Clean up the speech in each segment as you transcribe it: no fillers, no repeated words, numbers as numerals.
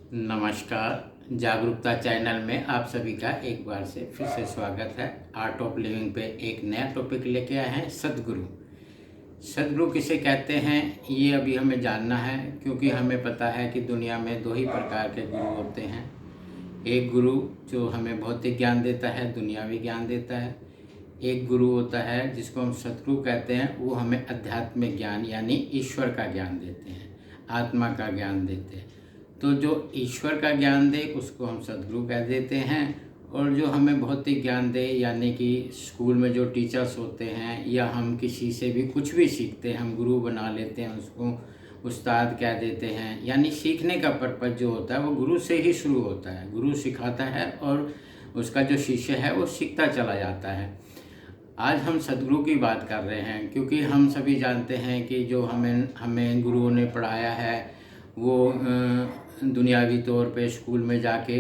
नमस्कार। जागरूकता चैनल में आप सभी का एक बार से फिर से स्वागत है। आर्ट ऑफ लिविंग पे एक नया टॉपिक लेके आए हैं, सद्गुरु। सद्गुरु किसे कहते हैं ये अभी हमें जानना है, क्योंकि हमें पता है कि दुनिया में दो ही प्रकार के गुरु होते हैं। एक गुरु जो हमें भौतिक ज्ञान देता है, दुनियावी ज्ञान देता है। एक गुरु होता है जिसको हम सद्गुरु कहते हैं, वो हमें आध्यात्मिक ज्ञान यानी ईश्वर का ज्ञान देते हैं, आत्मा का ज्ञान देते हैं। तो जो ईश्वर का ज्ञान दे उसको हम सद्गुरु कह देते हैं, और जो हमें भौतिक ज्ञान दे यानी कि स्कूल में जो टीचर्स होते हैं या हम किसी से भी कुछ भी सीखते हैं, हम गुरु बना लेते हैं, उसको उस्ताद कह देते हैं। यानी सीखने का पर्पज़ जो होता है वो गुरु से ही शुरू होता है। गुरु सिखाता है और उसका जो शिष्य है वो सीखता चला जाता है। आज हम सद्गुरु की बात कर रहे हैं, क्योंकि हम सभी जानते हैं कि जो हमें गुरुओं ने पढ़ाया है वो दुनियावी तौर पे स्कूल में जाके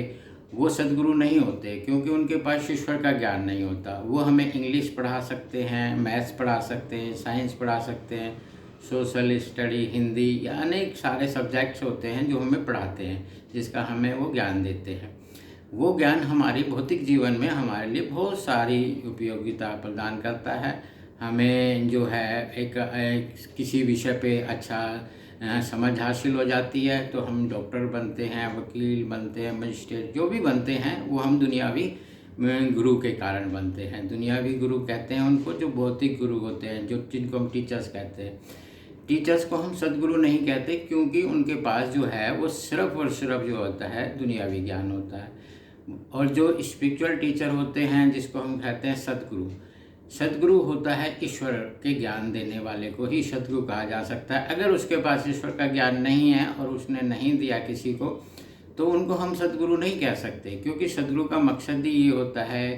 वो सद्गुरु नहीं होते, क्योंकि उनके पास ईश्वर का ज्ञान नहीं होता। वो हमें इंग्लिश पढ़ा सकते हैं, मैथ्स पढ़ा सकते हैं, साइंस पढ़ा सकते हैं, सोशल स्टडी, हिंदी या अनेक सारे सब्जेक्ट्स होते हैं जो हमें पढ़ाते हैं, जिसका हमें वो ज्ञान देते हैं। वो ज्ञान हमारी भौतिक जीवन में हमारे लिए बहुत सारी उपयोगिता प्रदान करता है। हमें जो है एक किसी विषय पे अच्छा समझ हासिल हो जाती है, तो हम डॉक्टर बनते हैं, वकील बनते हैं, मजिस्ट्रेट जो भी बनते हैं वो हम दुनियावी गुरु के कारण बनते हैं। दुनियावी गुरु कहते हैं उनको जो भौतिक गुरु होते हैं, जिनको हम टीचर्स कहते हैं। टीचर्स को हम सद्गुरु नहीं कहते, क्योंकि उनके पास जो है वो सिर्फ और सिर्फ जो होता है दुनियावी ज्ञान होता है। और जो स्पिरिचुअल टीचर होते हैं जिसको हम कहते हैं सद्गुरु, सद्गुरु होता है ईश्वर के ज्ञान देने वाले को ही सद्गुरु कहा जा सकता है। अगर उसके पास ईश्वर का ज्ञान नहीं है और उसने नहीं दिया किसी को, तो उनको हम सद्गुरु नहीं कह सकते, क्योंकि सद्गुरु का मकसद ही ये होता है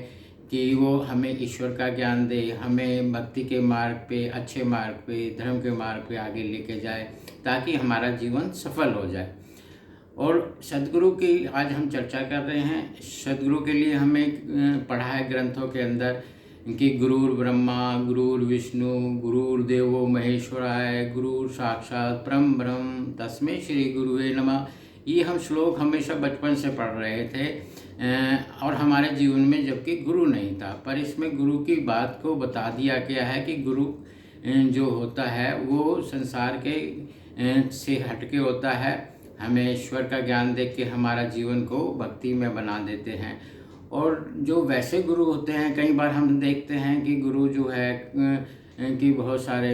कि वो हमें ईश्वर का ज्ञान दे, हमें भक्ति के मार्ग पे, अच्छे मार्ग पे, धर्म के मार्ग पे आगे लेके जाए, ताकि हमारा जीवन सफल हो जाए। और सद्गुरु की आज हम चर्चा कर रहे हैं। सद्गुरु के लिए हमें पढ़ा है ग्रंथों के अंदर कि गुरुर ब्रह्मा, गुरुर विष्णु, गुरुर देवो महेश्वराय, गुरुर साक्षात परम ब्रह्म, तस्मै श्री गुरुवे नमः। ये हम श्लोक हमेशा बचपन से पढ़ रहे थे और हमारे जीवन में जबकि गुरु नहीं था, पर इसमें गुरु की बात को बता दिया गया है कि गुरु जो होता है वो संसार के से हटके होता है, हमें ईश्वर का ज्ञान दे के हमारा जीवन को भक्ति में बना देते हैं। और जो वैसे गुरु होते हैं, कई बार हम देखते हैं कि गुरु जो है कि बहुत सारे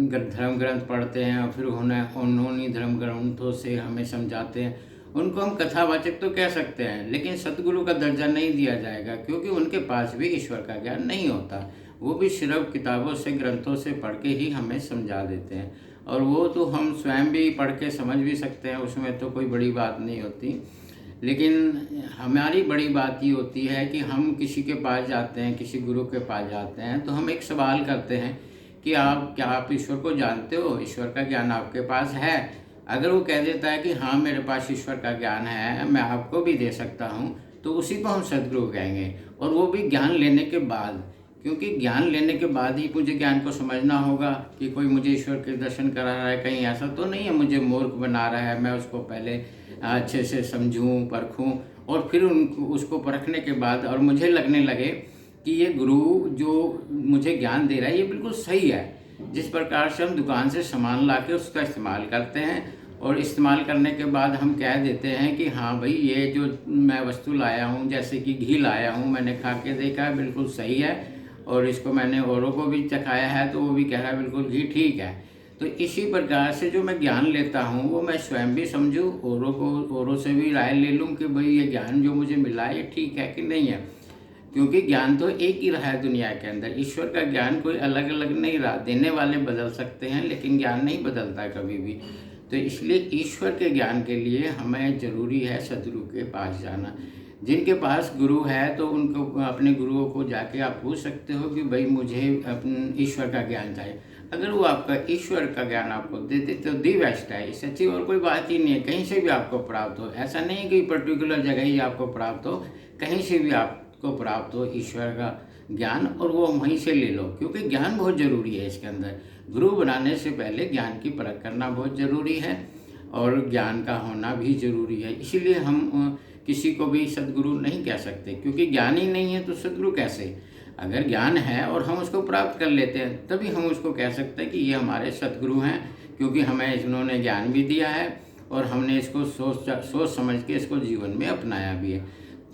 धर्म ग्रंथ पढ़ते हैं और फिर उन्होंने धर्म ग्रंथों से हमें समझाते हैं। उनको हम कथावाचक तो कह सकते हैं, लेकिन सद्गुरु का दर्जा नहीं दिया जाएगा, क्योंकि उनके पास भी ईश्वर का ज्ञान नहीं होता। वो भी सिर्फ किताबों से, ग्रंथों से पढ़ के ही हमें समझा देते हैं, और वो तो हम स्वयं भी पढ़ के समझ भी सकते हैं, उसमें तो कोई बड़ी बात नहीं होती। लेकिन हमारी बड़ी बात ये होती है कि हम किसी के पास जाते हैं, किसी गुरु के पास जाते हैं, तो हम एक सवाल करते हैं कि क्या आप ईश्वर को जानते हो, ईश्वर का ज्ञान आपके पास है? अगर वो कह देता है कि हाँ मेरे पास ईश्वर का ज्ञान है, मैं आपको भी दे सकता हूँ, तो उसी को हम सद्गुरु कहेंगे। और वो भी ज्ञान लेने के बाद, क्योंकि ज्ञान लेने के बाद ही मुझे ज्ञान को समझना होगा कि कोई मुझे ईश्वर के दर्शन करा रहा है, कहीं ऐसा तो नहीं है मुझे मूर्ख बना रहा है। मैं उसको पहले अच्छे से समझूं, परखूं, और फिर उसको परखने के बाद और मुझे लगने लगे कि ये गुरु जो मुझे ज्ञान दे रहा है ये बिल्कुल सही है। जिस प्रकार से हम दुकान से सामान ला के उसका इस्तेमाल करते हैं, और इस्तेमाल करने के बाद हम कह देते हैं कि हाँ भाई ये जो मैं वस्तु लाया हूँ, जैसे कि घी लाया हूँ, मैंने खा के देखा है बिल्कुल सही है, और इसको मैंने औरों को भी चखाया है तो वो भी कह रहा है बिल्कुल घी ठीक है। तो इसी प्रकार से जो मैं ज्ञान लेता हूँ वो मैं स्वयं भी समझूँ, औरों से भी राय ले लूँ कि भाई ये ज्ञान जो मुझे मिला है ये ठीक है कि नहीं है। क्योंकि ज्ञान तो एक ही रहा है दुनिया के अंदर, ईश्वर का ज्ञान कोई अलग अलग नहीं रहा। देने वाले बदल सकते हैं लेकिन ज्ञान नहीं बदलता कभी भी। तो इसलिए ईश्वर के ज्ञान के लिए हमें ज़रूरी है सद्गुरु के पास जाना। जिनके पास गुरु है तो उनको, अपने गुरुओं को जाके आप पूछ सकते हो कि भाई मुझे अपने ईश्वर का ज्ञान चाहिए। अगर वो आपका ईश्वर का ज्ञान आपको देते तो दी बेस्ट है, इससे अच्छी और कोई बात ही नहीं है। कहीं से भी आपको प्राप्त हो, ऐसा नहीं कि पर्टिकुलर जगह ही आपको प्राप्त हो, कहीं से भी आपको प्राप्त हो ईश्वर का ज्ञान, और वो वहीं से ले लो, क्योंकि ज्ञान बहुत ज़रूरी है इसके अंदर। गुरु बनाने से पहले ज्ञान की परख करना बहुत ज़रूरी है। और ज्ञान का होना भी ज़रूरी है। इसीलिए हम किसी को भी सद्गुरु नहीं कह सकते, क्योंकि ज्ञान ही नहीं है तो सद्गुरु कैसे। अगर ज्ञान है और हम उसको प्राप्त कर लेते हैं तभी हम उसको कह सकते हैं कि ये हमारे सद्गुरु हैं, क्योंकि हमें इन्होंने ज्ञान भी दिया है और हमने इसको सोच समझ के इसको जीवन में अपनाया भी है।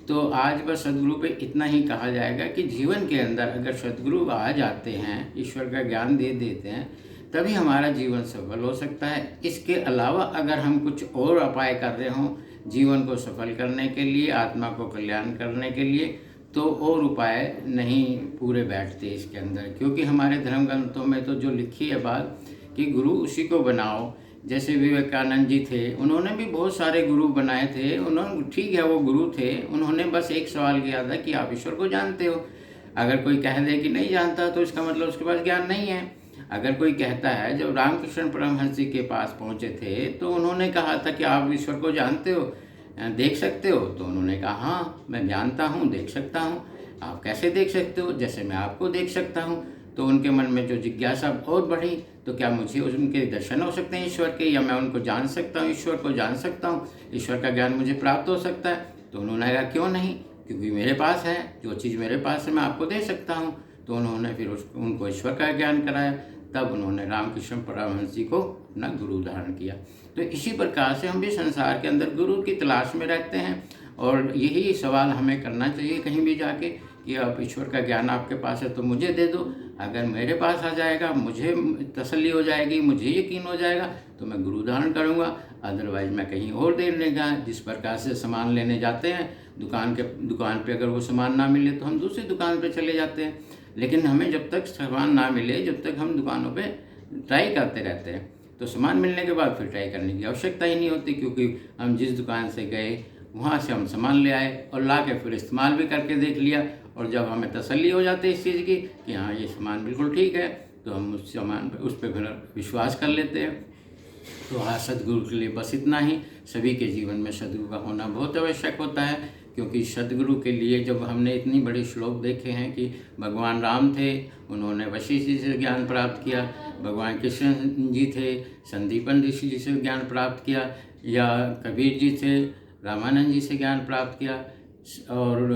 तो आज बस सद्गुरु पे इतना ही कहा जाएगा कि जीवन के अंदर अगर सद्गुरु आ जाते हैं, ईश्वर का ज्ञान दे देते हैं, तभी हमारा जीवन सफल हो सकता है। इसके अलावा अगर हम कुछ और उपाय कर रहे हों जीवन को सफल करने के लिए, आत्मा को कल्याण करने के लिए, तो और उपाय नहीं पूरे बैठते इसके अंदर। क्योंकि हमारे धर्म ग्रंथों में तो जो लिखी है बात कि गुरु उसी को बनाओ। जैसे विवेकानंद जी थे, उन्होंने भी बहुत सारे गुरु बनाए थे। उन्होंने, ठीक है वो गुरु थे, उन्होंने बस एक सवाल किया था कि आप ईश्वर को जानते हो। अगर कोई कह दे कि नहीं जानता तो इसका मतलब उसके पास ज्ञान नहीं है। अगर कोई कहता है, जब रामकृष्ण परमहंस जी के पास पहुँचे थे तो उन्होंने कहा था कि आप ईश्वर को जानते हो, देख सकते हो? तो उन्होंने कहा हाँ मैं जानता हूँ, देख सकता हूँ। आप कैसे देख सकते हो? जैसे मैं आपको देख सकता हूँ। तो उनके मन में जो जिज्ञासा और बढ़ी, तो क्या मुझे उनके दर्शन हो सकते हैं ईश्वर के, या मैं उनको जान सकता हूँ, ईश्वर को जान सकता हूँ, ईश्वर का ज्ञान मुझे प्राप्त हो सकता है? तो उन्होंने कहा क्यों नहीं, क्योंकि मेरे पास है, जो चीज़ मेरे पास है मैं आपको दे सकता हूँ। तो उन्होंने फिर उनको ईश्वर का ज्ञान कराया। तब उन्होंने रामकृष्ण परमहंस जी को अपना गुरु धारण किया। तो इसी प्रकार से हम भी संसार के अंदर गुरु की तलाश में रहते हैं, और यही सवाल हमें करना चाहिए कहीं भी जाके कि अब ईश्वर का ज्ञान आपके पास है तो मुझे दे दो। अगर मेरे पास आ जाएगा, मुझे तसल्ली हो जाएगी, मुझे यकीन हो जाएगा, तो मैं गुरु धारण करूँगा। अदरवाइज़ मैं कहीं और दे लेगा। जिस प्रकार से सामान लेने जाते हैं दुकान पे, अगर वो सामान ना मिले तो हम दूसरी दुकान पे चले जाते हैं। लेकिन हमें जब तक सामान ना मिले, जब तक हम दुकानों पे ट्राई करते रहते हैं, तो सामान मिलने के बाद फिर ट्राई करने की आवश्यकता ही नहीं होती, क्योंकि हम जिस दुकान से गए वहाँ से हम सामान ले आए और ला के फिर इस्तेमाल भी करके देख लिया। और जब हमें तसल्ली हो जाती है इस चीज़ की कि हाँ ये सामान बिल्कुल ठीक है, तो हम उस सामान पर, उस पर फिर विश्वास कर लेते हैं। तो हाँ, सद्गुरु के लिए बस इतना ही। सभी के जीवन में सद्गुरु का होना बहुत आवश्यक होता है, क्योंकि सद्गुरु के लिए जब हमने इतनी बड़ी श्लोक देखे हैं कि भगवान राम थे, उन्होंने वशिष्ठ जी से ज्ञान प्राप्त किया। भगवान कृष्ण जी थे, संदीपन ऋषि जी से ज्ञान प्राप्त किया। या कबीर जी थे, रामानंद जी से ज्ञान प्राप्त किया। और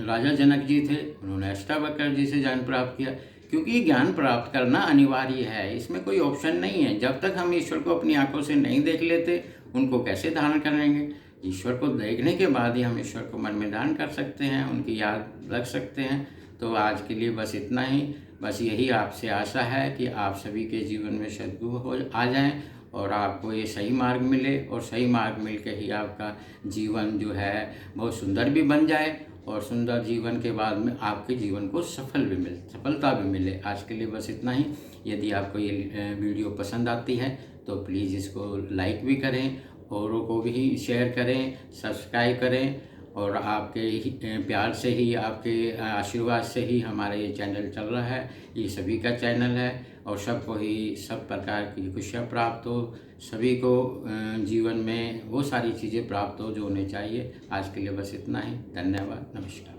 राजा जनक जी थे, उन्होंने अष्टावक्र जी से ज्ञान प्राप्त किया। क्योंकि ज्ञान प्राप्त करना अनिवार्य है, इसमें कोई ऑप्शन नहीं है। जब तक हम ईश्वर को अपनी आंखों से नहीं देख लेते, उनको कैसे धारण करेंगे? ईश्वर को देखने के बाद ही हम ईश्वर को मन में धारण कर सकते हैं, उनकी याद रख सकते हैं। तो आज के लिए बस इतना ही। बस यही आपसे आशा है कि आप सभी के जीवन में सद्गुरु हो आ जाएं और आपको ये सही मार्ग मिले, और सही मार्ग मिल के ही आपका जीवन जो है बहुत सुंदर भी बन जाए, और सुंदर जीवन के बाद में आपके जीवन को सफलता भी मिले। आज के लिए बस इतना ही। यदि आपको ये वीडियो पसंद आती है तो प्लीज़ इसको लाइक भी करें, औरों को भी शेयर करें, सब्सक्राइब करें। और आपके प्यार से ही, आपके आशीर्वाद से ही हमारा ये चैनल चल रहा है। ये सभी का चैनल है, और सबको ही सब प्रकार की खुशियाँ प्राप्त हो, सभी को जीवन में वो सारी चीज़ें प्राप्त हो जो उन्हें चाहिए। आज के लिए बस इतना ही। धन्यवाद, नमस्कार।